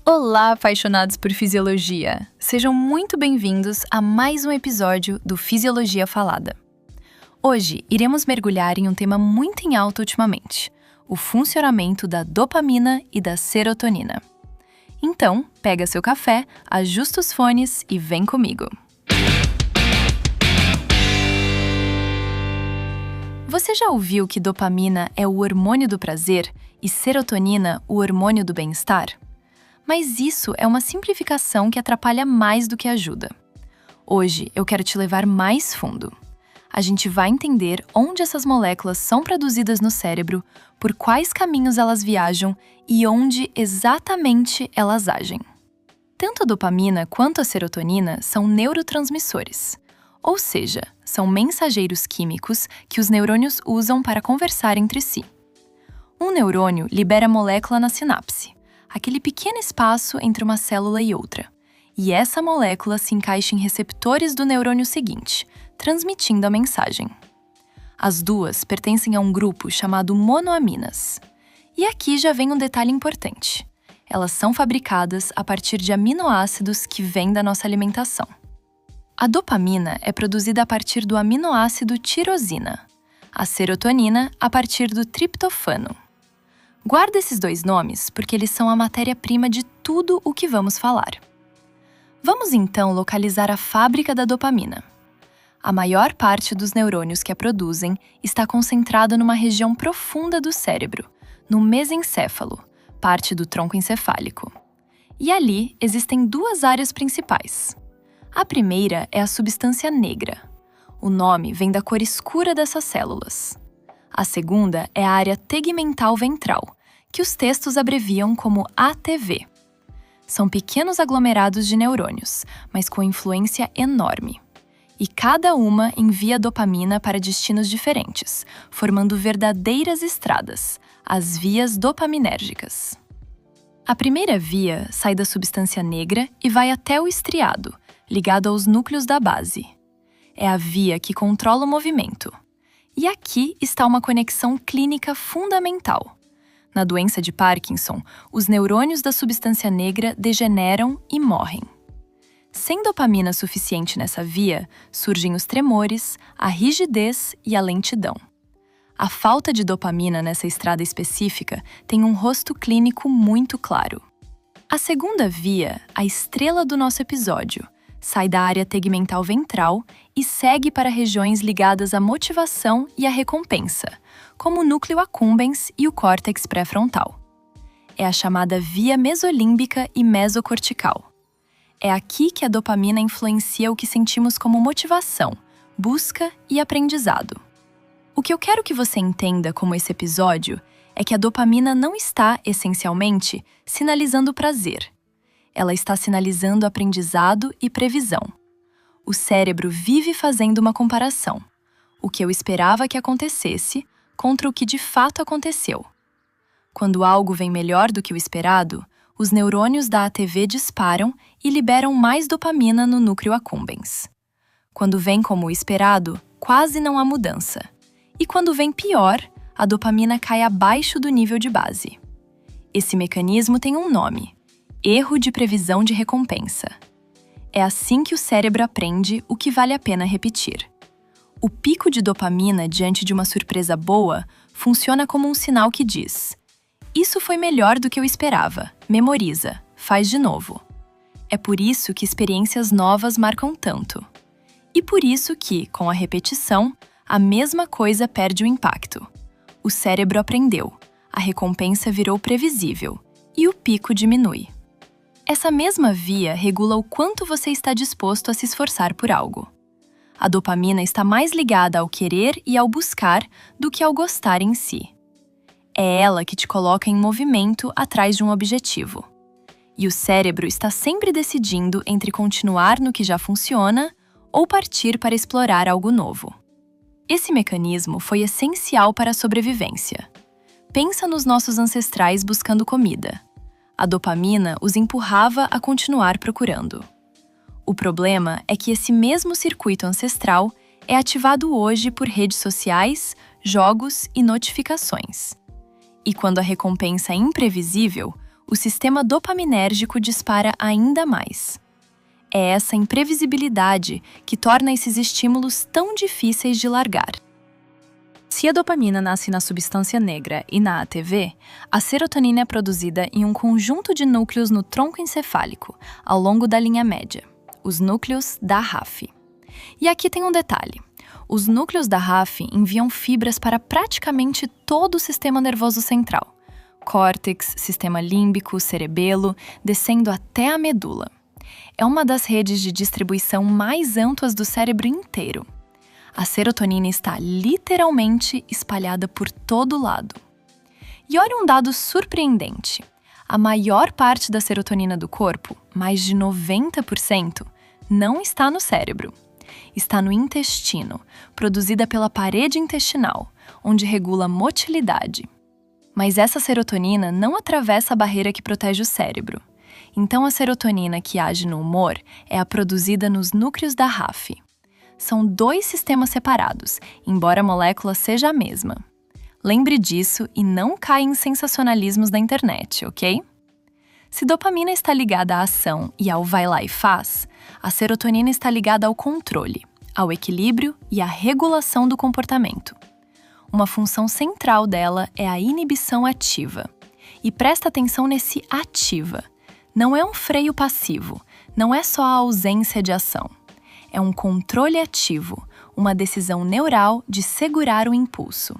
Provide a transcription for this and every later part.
Olá, apaixonados por fisiologia! Sejam muito bem-vindos a mais um episódio do Fisiologia Falada. Hoje, iremos mergulhar em um tema muito em alta ultimamente, o funcionamento da dopamina e da serotonina. Então, pega seu café, ajusta os fones e vem comigo! Você já ouviu que dopamina é o hormônio do prazer e serotonina o hormônio do bem-estar? Mas isso é uma simplificação que atrapalha mais do que ajuda. Hoje eu quero te levar mais fundo. A gente vai entender onde essas moléculas são produzidas no cérebro, por quais caminhos elas viajam e onde exatamente elas agem. Tanto a dopamina quanto a serotonina são neurotransmissores, ou seja, são mensageiros químicos que os neurônios usam para conversar entre si. Um neurônio libera molécula na sinapse, aquele pequeno espaço entre uma célula e outra. E essa molécula se encaixa em receptores do neurônio seguinte, transmitindo a mensagem. As duas pertencem a um grupo chamado monoaminas. E aqui já vem um detalhe importante. Elas são fabricadas a partir de aminoácidos que vêm da nossa alimentação. A dopamina é produzida a partir do aminoácido tirosina, a serotonina a partir do triptofano. Guarda esses dois nomes porque eles são a matéria-prima de tudo o que vamos falar. Vamos então localizar a fábrica da dopamina. A maior parte dos neurônios que a produzem está concentrada numa região profunda do cérebro, no mesencéfalo, parte do tronco encefálico. E ali existem duas áreas principais. A primeira é a substância negra. O nome vem da cor escura dessas células. A segunda é a área tegmental ventral, que os textos abreviam como ATV. São pequenos aglomerados de neurônios, mas com influência enorme. E cada uma envia dopamina para destinos diferentes, formando verdadeiras estradas, as vias dopaminérgicas. A primeira via sai da substância negra e vai até o estriado, ligado aos núcleos da base. É a via que controla o movimento. E aqui está uma conexão clínica fundamental. Na doença de Parkinson, os neurônios da substância negra degeneram e morrem. Sem dopamina suficiente nessa via, surgem os tremores, a rigidez e a lentidão. A falta de dopamina nessa estrada específica tem um rosto clínico muito claro. A segunda via, a estrela do nosso episódio, sai da área tegmental ventral e segue para regiões ligadas à motivação e à recompensa, como o núcleo accumbens e o córtex pré-frontal. É a chamada via mesolímbica e mesocortical. É aqui que a dopamina influencia o que sentimos como motivação, busca e aprendizado. O que eu quero que você entenda como esse episódio é que a dopamina não está, essencialmente, sinalizando prazer. Ela está sinalizando aprendizado e previsão. O cérebro vive fazendo uma comparação. O que eu esperava que acontecesse contra o que de fato aconteceu. Quando algo vem melhor do que o esperado, os neurônios da ATV disparam e liberam mais dopamina no núcleo accumbens. Quando vem como o esperado, quase não há mudança. E quando vem pior, a dopamina cai abaixo do nível de base. Esse mecanismo tem um nome: erro de previsão de recompensa. É assim que o cérebro aprende o que vale a pena repetir. O pico de dopamina diante de uma surpresa boa funciona como um sinal que diz: isso foi melhor do que eu esperava, memoriza, faz de novo. É por isso que experiências novas marcam tanto. E por isso que, com a repetição, a mesma coisa perde o impacto. O cérebro aprendeu, a recompensa virou previsível e o pico diminui. Essa mesma via regula o quanto você está disposto a se esforçar por algo. A dopamina está mais ligada ao querer e ao buscar do que ao gostar em si. É ela que te coloca em movimento atrás de um objetivo. E o cérebro está sempre decidindo entre continuar no que já funciona ou partir para explorar algo novo. Esse mecanismo foi essencial para a sobrevivência. Pensa nos nossos ancestrais buscando comida. A dopamina os empurrava a continuar procurando. O problema é que esse mesmo circuito ancestral é ativado hoje por redes sociais, jogos e notificações. E quando a recompensa é imprevisível, o sistema dopaminérgico dispara ainda mais. É essa imprevisibilidade que torna esses estímulos tão difíceis de largar. Se a dopamina nasce na substância negra e na ATV, a serotonina é produzida em um conjunto de núcleos no tronco encefálico, ao longo da linha média, os núcleos da RAF. E aqui tem um detalhe. Os núcleos da RAF enviam fibras para praticamente todo o sistema nervoso central, córtex, sistema límbico, cerebelo, descendo até a medula. É uma das redes de distribuição mais amplas do cérebro inteiro. A serotonina está literalmente espalhada por todo lado. E olha um dado surpreendente. A maior parte da serotonina do corpo, mais de 90%, não está no cérebro. Está no intestino, produzida pela parede intestinal, onde regula a motilidade. Mas essa serotonina não atravessa a barreira que protege o cérebro. Então a serotonina que age no humor é a produzida nos núcleos da RAF. São dois sistemas separados, embora a molécula seja a mesma. Lembre disso e não caia em sensacionalismos da internet, ok? Se dopamina está ligada à ação e ao vai lá e faz, a serotonina está ligada ao controle, ao equilíbrio e à regulação do comportamento. Uma função central dela é a inibição ativa. E presta atenção nesse ativa. Não é um freio passivo, não é só a ausência de ação. É um controle ativo, uma decisão neural de segurar o impulso.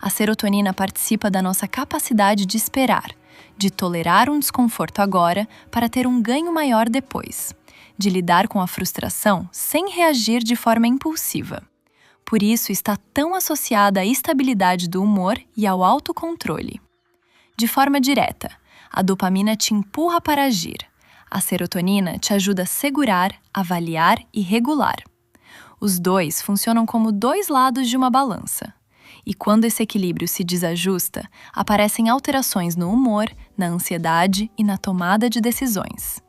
A serotonina participa da nossa capacidade de esperar, de tolerar um desconforto agora para ter um ganho maior depois, de lidar com a frustração sem reagir de forma impulsiva. Por isso está tão associada à estabilidade do humor e ao autocontrole. De forma direta, a dopamina te empurra para agir. A serotonina te ajuda a segurar, avaliar e regular. Os dois funcionam como dois lados de uma balança. E quando esse equilíbrio se desajusta, aparecem alterações no humor, na ansiedade e na tomada de decisões.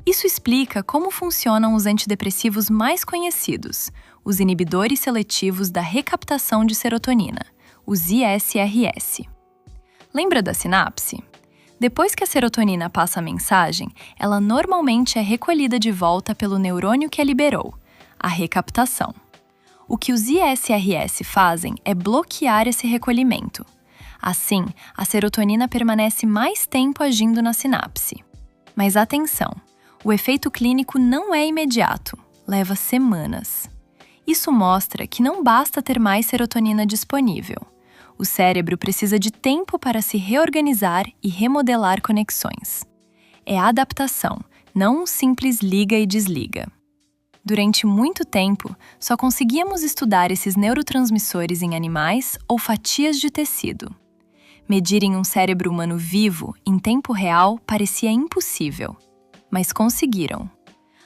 Isso explica como funcionam os antidepressivos mais conhecidos, os inibidores seletivos da recaptação de serotonina, os ISRS. Lembra da sinapse? Depois que a serotonina passa a mensagem, ela normalmente é recolhida de volta pelo neurônio que a liberou, a recaptação. O que os ISRS fazem é bloquear esse recolhimento. Assim, a serotonina permanece mais tempo agindo na sinapse. Mas atenção, o efeito clínico não é imediato, leva semanas. Isso mostra que não basta ter mais serotonina disponível. O cérebro precisa de tempo para se reorganizar e remodelar conexões. É adaptação, não um simples liga e desliga. Durante muito tempo, só conseguíamos estudar esses neurotransmissores em animais ou fatias de tecido. Medir em um cérebro humano vivo, em tempo real, parecia impossível. Mas conseguiram.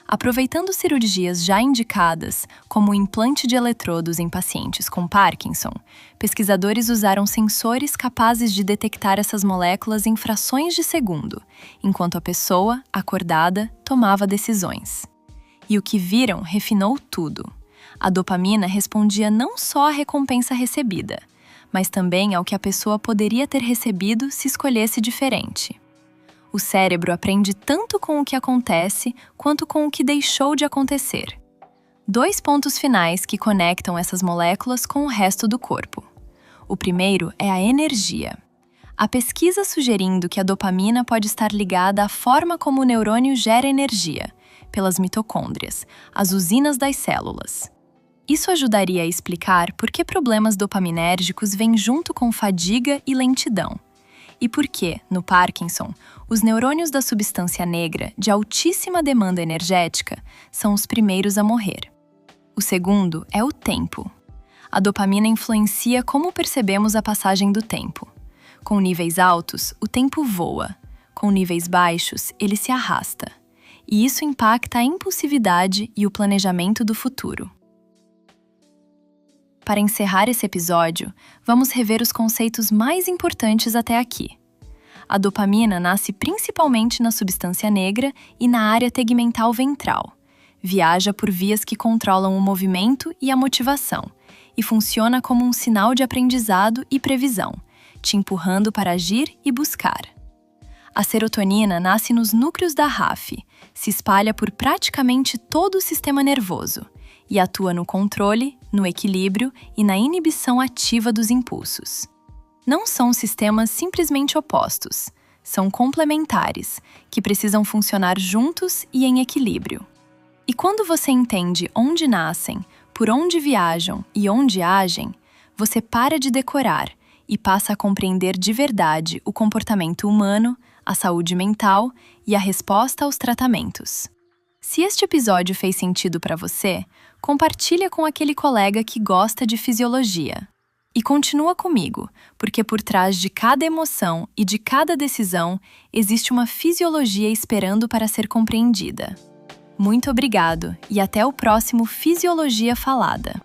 Aproveitando cirurgias já indicadas, como o implante de eletrodos em pacientes com Parkinson, pesquisadores usaram sensores capazes de detectar essas moléculas em frações de segundo, enquanto a pessoa, acordada, tomava decisões. E o que viram refinou tudo. A dopamina respondia não só à recompensa recebida, mas também ao que a pessoa poderia ter recebido se escolhesse diferente. O cérebro aprende tanto com o que acontece quanto com o que deixou de acontecer. Dois pontos finais que conectam essas moléculas com o resto do corpo. O primeiro é a energia. Há pesquisa sugerindo que a dopamina pode estar ligada à forma como o neurônio gera energia, pelas mitocôndrias, as usinas das células. Isso ajudaria a explicar por que problemas dopaminérgicos vêm junto com fadiga e lentidão. E por que, no Parkinson, os neurônios da substância negra, de altíssima demanda energética, são os primeiros a morrer. O segundo é o tempo. A dopamina influencia como percebemos a passagem do tempo. Com níveis altos, o tempo voa. Com níveis baixos, ele se arrasta. E isso impacta a impulsividade e o planejamento do futuro. Para encerrar esse episódio, vamos rever os conceitos mais importantes até aqui. A dopamina nasce principalmente na substância negra e na área tegmental ventral. Viaja por vias que controlam o movimento e a motivação, e funciona como um sinal de aprendizado e previsão, te empurrando para agir e buscar. A serotonina nasce nos núcleos da RAF, se espalha por praticamente todo o sistema nervoso e atua no controle, no equilíbrio e na inibição ativa dos impulsos. Não são sistemas simplesmente opostos, são complementares, que precisam funcionar juntos e em equilíbrio. E quando você entende onde nascem, por onde viajam e onde agem, você para de decorar e passa a compreender de verdade o comportamento humano, a saúde mental e a resposta aos tratamentos. Se este episódio fez sentido para você, compartilha com aquele colega que gosta de fisiologia. E continua comigo, porque por trás de cada emoção e de cada decisão existe uma fisiologia esperando para ser compreendida. Muito obrigado e até o próximo Fisiologia Falada.